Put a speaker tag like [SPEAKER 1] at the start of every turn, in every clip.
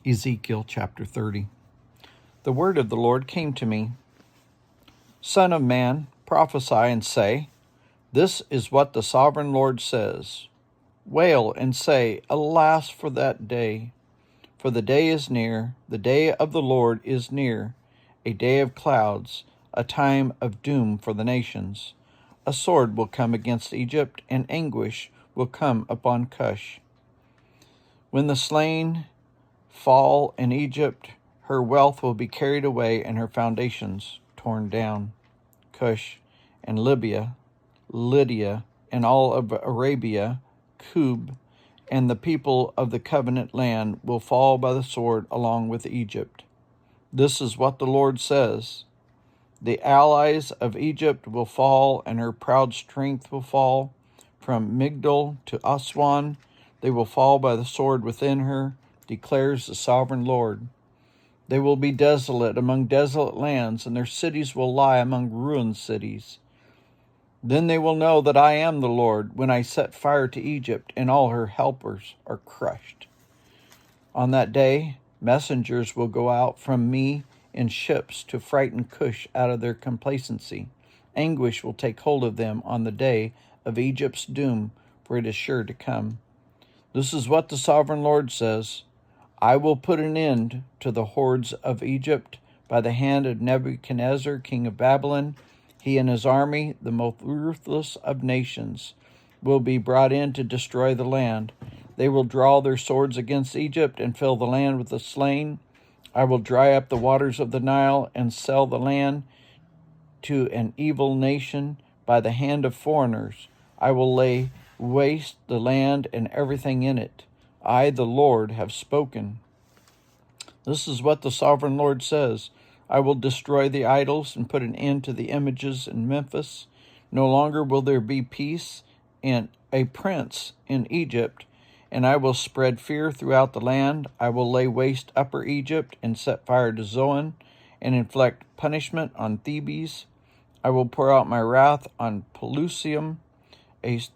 [SPEAKER 1] Ezekiel chapter 30. The word of the Lord came to me. Son of man, prophesy and say, This is what the sovereign Lord says. Wail and say, Alas for that day! For the day is near, the day of the Lord is near, a day of clouds, a time of doom for the nations. A sword will come against Egypt, and anguish will come upon Cush. When the slain fall in Egypt, her wealth will be carried away and her foundations torn down. Cush and Libya, Lydia, and all of Arabia, Cub, and the people of the covenant land will fall by the sword along with Egypt. This is what the Lord says. The allies of Egypt will fall, and her proud strength will fall. From Migdol to Aswan, they will fall by the sword within her, declares the sovereign Lord. They will be desolate among desolate lands, and their cities will lie among ruined cities. Then they will know that I am the Lord, when I set fire to Egypt, and all her helpers are crushed. On that day, messengers will go out from me in ships to frighten Cush out of their complacency. Anguish will take hold of them on the day of Egypt's doom, for it is sure to come. This is what the sovereign Lord says. I will put an end to the hordes of Egypt by the hand of Nebuchadnezzar, king of Babylon. He and his army, the most ruthless of nations, will be brought in to destroy the land. They will draw their swords against Egypt and fill the land with the slain. I will dry up the waters of the Nile and sell the land to an evil nation by the hand of foreigners. I will lay waste the land and everything in it. I, the Lord, have spoken. This is what the sovereign Lord says. I will destroy the idols and put an end to the images in Memphis. No longer will there be peace and a prince in Egypt, and I will spread fear throughout the land. I will lay waste Upper Egypt and set fire to Zoan and inflict punishment on Thebes. I will pour out my wrath on Pelusium,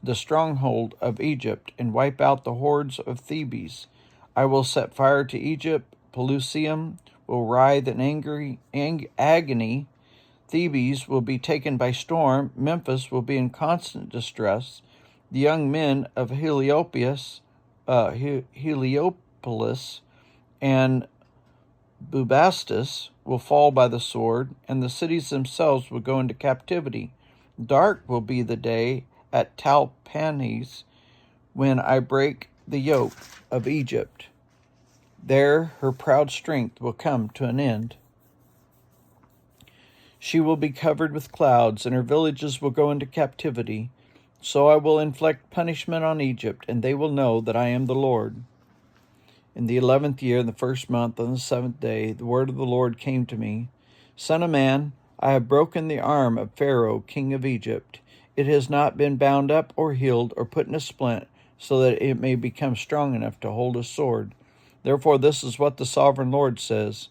[SPEAKER 1] the stronghold of Egypt, and wipe out the hordes of Thebes. I will set fire to Egypt. Pelusium will writhe in agony. Thebes will be taken by storm. Memphis will be in constant distress. The young men of Heliopolis and Bubastis will fall by the sword, and the cities themselves will go into captivity. Dark will be the day at Talpanes, when I break the yoke of Egypt. There her proud strength will come to an end. She will be covered with clouds, and her villages will go into captivity. So I will inflict punishment on Egypt, and they will know that I am the Lord. In the 11th year, in the first month, on the 7th day, the word of the Lord came to me. Son of man, I have broken the arm of Pharaoh, king of Egypt. It has not been bound up or healed or put in a splint, so that it may become strong enough to hold a sword. Therefore this is what the sovereign Lord says.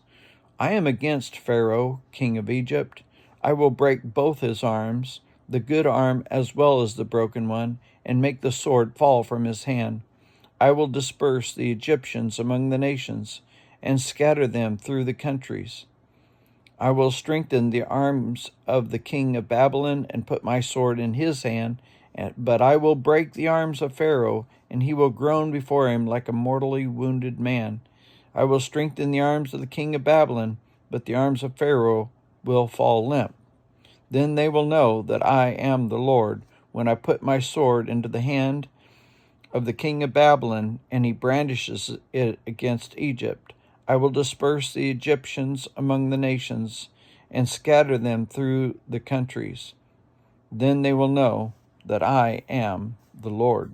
[SPEAKER 1] I am against Pharaoh, king of Egypt. I will break both his arms, the good arm as well as the broken one, and make the sword fall from his hand. I will disperse the Egyptians among the nations, and scatter them through the countries. I will strengthen the arms of the king of Babylon and put my sword in his hand, but I will break the arms of Pharaoh, and he will groan before him like a mortally wounded man. I will strengthen the arms of the king of Babylon, but the arms of Pharaoh will fall limp. Then they will know that I am the Lord, when I put my sword into the hand of the king of Babylon, and he brandishes it against Egypt. I will disperse the Egyptians among the nations and scatter them through the countries. Then they will know that I am the Lord.